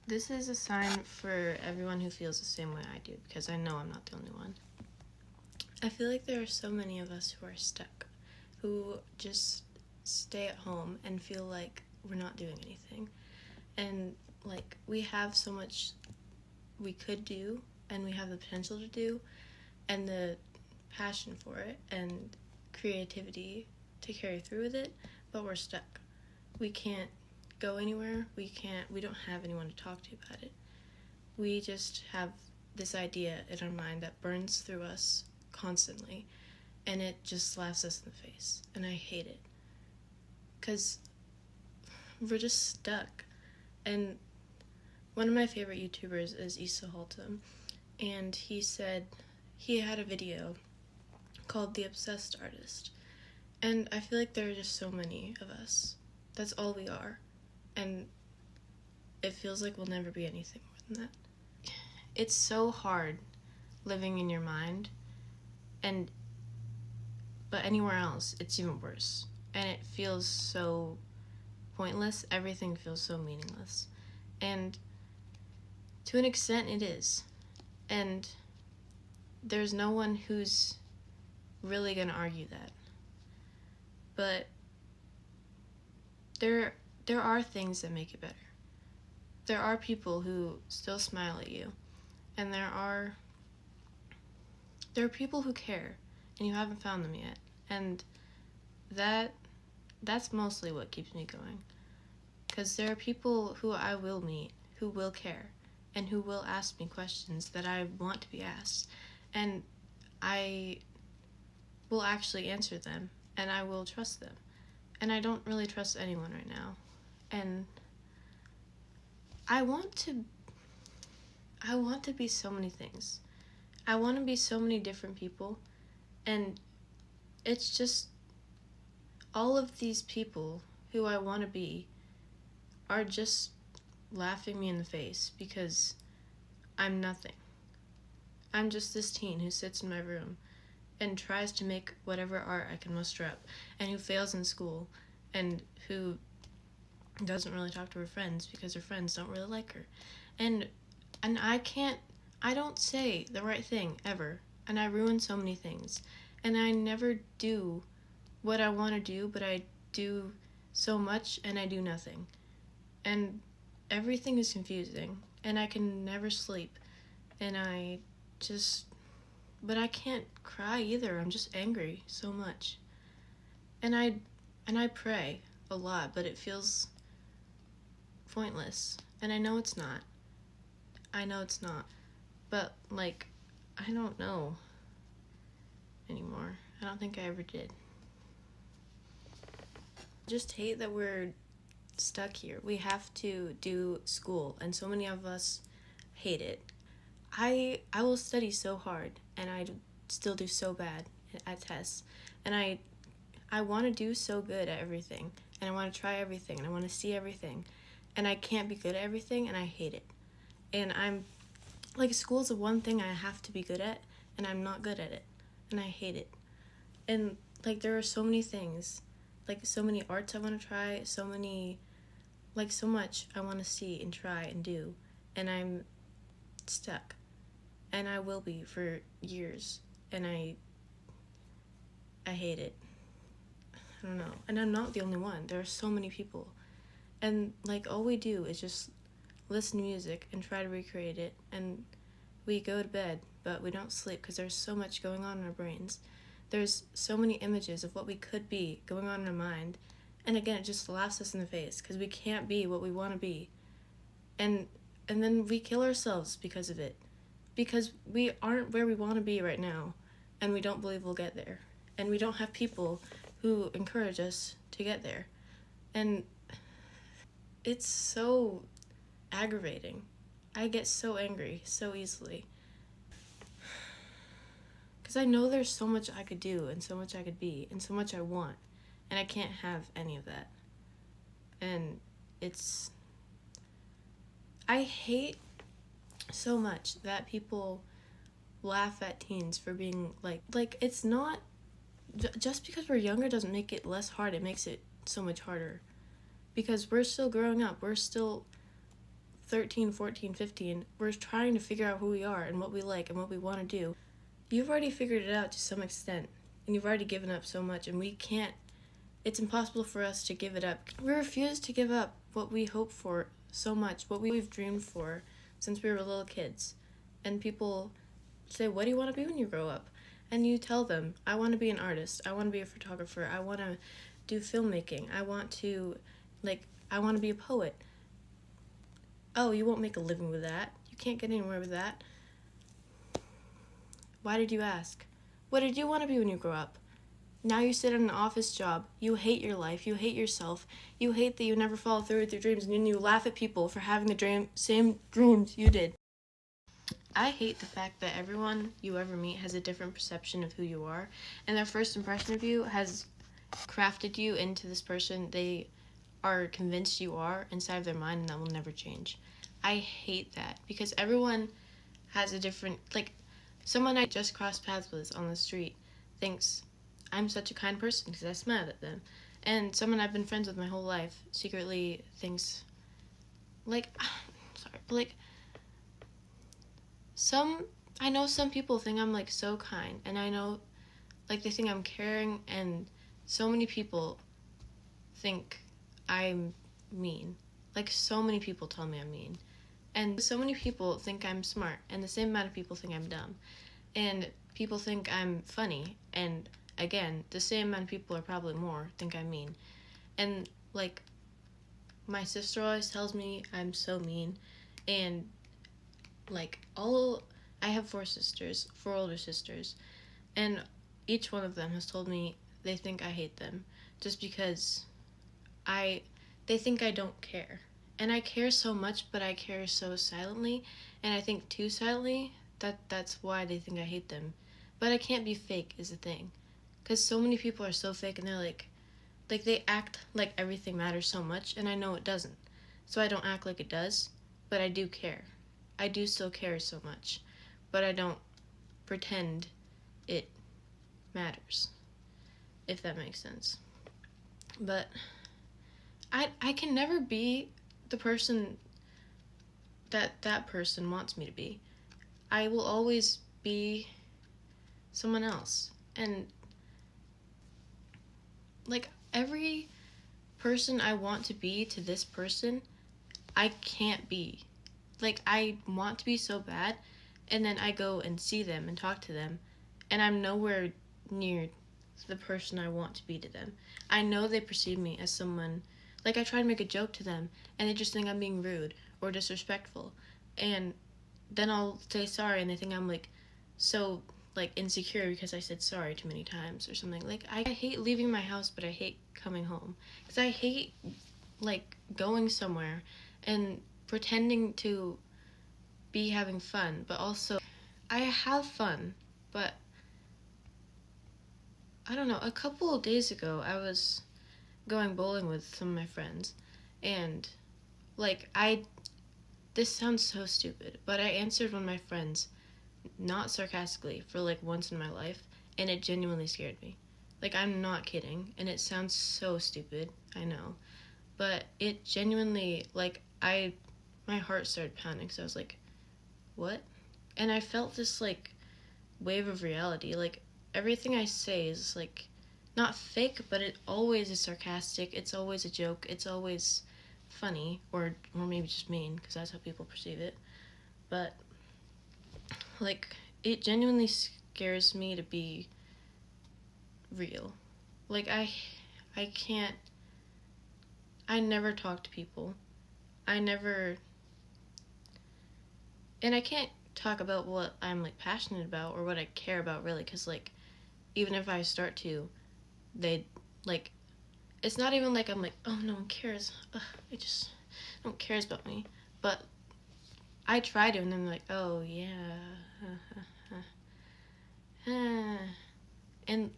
This is a sign for everyone who feels the same way I do, because I know I'm not the only one. I feel like there are so many of us who are stuck, who just stay at home and feel like we're not doing anything. And like we have so much we could do, and we have the potential to do, and the passion for it, and creativity to carry through with it, but we're stuck. We can't go anywhere. We don't have anyone to talk to about it. We just have this idea in our mind that burns through us constantly, and it just slaps us in the face, and I hate it because we're just stuck. And one of my favorite YouTubers is Issa Haltom, and he said he had a video called The Obsessed Artist, and I feel like there are just so many of us. That's all we are, and it feels like we'll never be anything more than that. It's so hard living in your mind, but anywhere else it's even worse, and it feels so pointless. Everything feels so meaningless, and to an extent it is, and there's no one who's really gonna argue that. But there are things that make it better. There are people who still smile at you, and there are people who care, and you haven't found them yet, and that's mostly what keeps me going. Because there are people who I will meet who will care, and who will ask me questions that I want to be asked, and I will actually answer them, and I will trust them. And I don't really trust anyone right now. And I want to be so many things. I want to be so many different people, and it's just all of these people who I want to be are just laughing me in the face because I'm nothing. I'm just this teen who sits in my room and tries to make whatever art I can muster up, and who fails in school, and who doesn't really talk to her friends because her friends don't really like her. And I don't say the right thing ever, and I ruin so many things, and I never do what I want to do, but I do so much and I do nothing. And everything is confusing, and I can never sleep, and but I can't cry either. I'm just angry so much. And I pray a lot, but it feels pointless. And I know it's not. But like, I don't know anymore. I don't think I ever did. I just hate that we're stuck here. We have to do school, and so many of us hate it. I will study so hard, and I still do so bad at tests, and I want to do so good at everything, and I want to try everything, and I want to see everything, and I can't be good at everything, and I hate it. And I'm like, school's the one thing I have to be good at, and I'm not good at it, and I hate it. And like, there are so many things, like so many arts I want to try, so much I want to see and try and do, and I'm stuck, and I will be for years, and I hate it. I don't know. And I'm not the only one. There are so many people, and like, all we do is just listen to music and try to recreate it, and we go to bed, but we don't sleep because there's so much going on in our brains. There's so many images of what we could be going on in our mind, and again, it just laughs us in the face because we can't be what we want to be, and then we kill ourselves because of it, because we aren't where we want to be right now, and we don't believe we'll get there, and we don't have people who encourage us to get there, and it's so aggravating. I get so angry so easily because I know there's so much I could do, and so much I could be, and so much I want, and I can't have any of that. And I hate so much that people laugh at teens for being like it's not, just because we're younger doesn't make it less hard. It makes it so much harder because we're still growing up. We're still 13, 14, 15, we're trying to figure out who we are and what we like and what we want to do. You've already figured it out to some extent, and you've already given up so much, and we can't, it's impossible for us to give it up. We refuse to give up what we hope for so much, what we've dreamed for since we were little kids. And people say, what do you want to be when you grow up? And you tell them, I want to be an artist, I want to be a photographer, I want to do filmmaking, I want to be a poet. Oh, you won't make a living with that. You can't get anywhere with that. Why did you ask? What did you want to be when you grow up? Now you sit in an office job. You hate your life. You hate yourself. You hate that you never follow through with your dreams, and then you laugh at people for having the same dreams you did. I hate the fact that everyone you ever meet has a different perception of who you are, and their first impression of you has crafted you into this person they are convinced you are inside of their mind, and that will never change. I hate that because everyone has a different, someone I just crossed paths with on the street thinks I'm such a kind person because I smiled at them. And someone I've been friends with my whole life secretly thinks, I know some people think I'm, so kind. And I know, they think I'm caring. And so many people think I'm mean. So many people tell me I'm mean. And so many people think I'm smart. And the same amount of people think I'm dumb. And people think I'm funny. And again, the same amount of people, or probably more, think I'm mean. And, my sister always tells me I'm so mean. And, I have 4 older sisters. And each one of them has told me they think I hate them. Just because they think I don't care. And I care so much, but I care so silently. And I think too silently, that's why they think I hate them. But I can't be fake is the thing. Because so many people are so fake, and they're they act like everything matters so much, and I know it doesn't. So I don't act like it does, but I do care. I do still care so much, but I don't pretend it matters, if that makes sense. But I can never be the person that person wants me to be. I will always be someone else. And every person I want to be to this person, I can't be. I want to be so bad, and then I go and see them and talk to them, and I'm nowhere near the person I want to be to them. I know they perceive me as someone, I try to make a joke to them, and they just think I'm being rude or disrespectful, and then I'll say sorry, and they think I'm, so insecure because I said sorry too many times or something. I hate leaving my house, but I hate coming home. Because I hate, going somewhere and pretending to be having fun, but also I have fun, but I don't know. A couple of days ago, I was going bowling with some of my friends, and, this sounds so stupid, but I answered one of my friends not sarcastically for once in my life, and it genuinely scared me. I'm not kidding, and it sounds so stupid, I know, but it genuinely, my heart started pounding, so I was like, what? And I felt this wave of reality. Everything I say is not fake, but it always is sarcastic. It's always a joke. It's always funny, or maybe just mean, because that's how people perceive it. But it genuinely scares me to be real. I can't. I never talk to people. And I can't talk about what I'm passionate about or what I care about really, because even if I start to, they it's not even I'm oh, no one cares. Ugh, no one cares about me. But I try to, and then they're oh yeah, and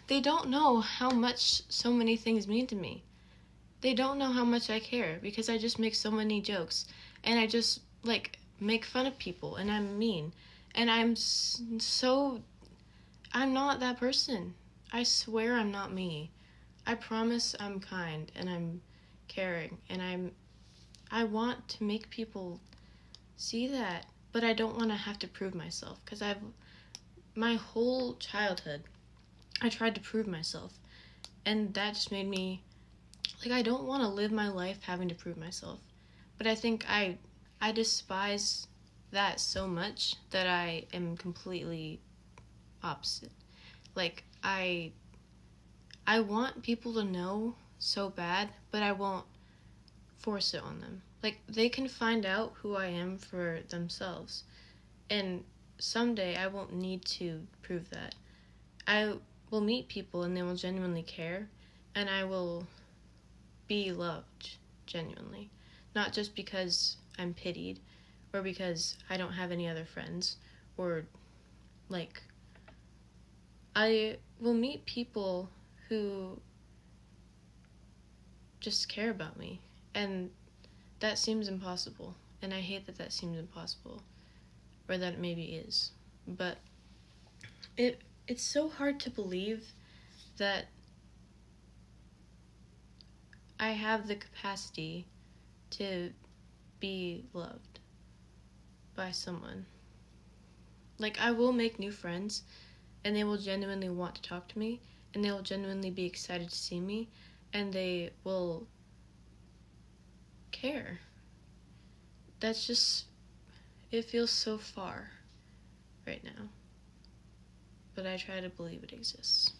they don't know how much so many things mean to me. They don't know how much I care, because I just make so many jokes, and I just make fun of people, and I'm mean, and I'm not that person. I swear I'm not me. I promise I'm kind and I'm caring and I want to make people see that, but I don't want to have to prove myself because my whole childhood I tried to prove myself, and that just made me like I don't want to live my life having to prove myself. But I think I despise that so much that I am completely opposite. Like I want people to know so bad, but I won't force it on them. Like they can find out who I am for themselves. And someday I won't need to prove that. I will meet people and they will genuinely care, and I will be loved genuinely. Not just because I'm pitied or because I don't have any other friends or like I will meet people who just care about me, and that seems impossible, and I hate that that seems impossible, or that it maybe is. But it's so hard to believe that I have the capacity to be loved by someone. Like I will make new friends, and they will genuinely want to talk to me, and they will genuinely be excited to see me, and they will care. That's just, it feels so far right now. But I try to believe it exists.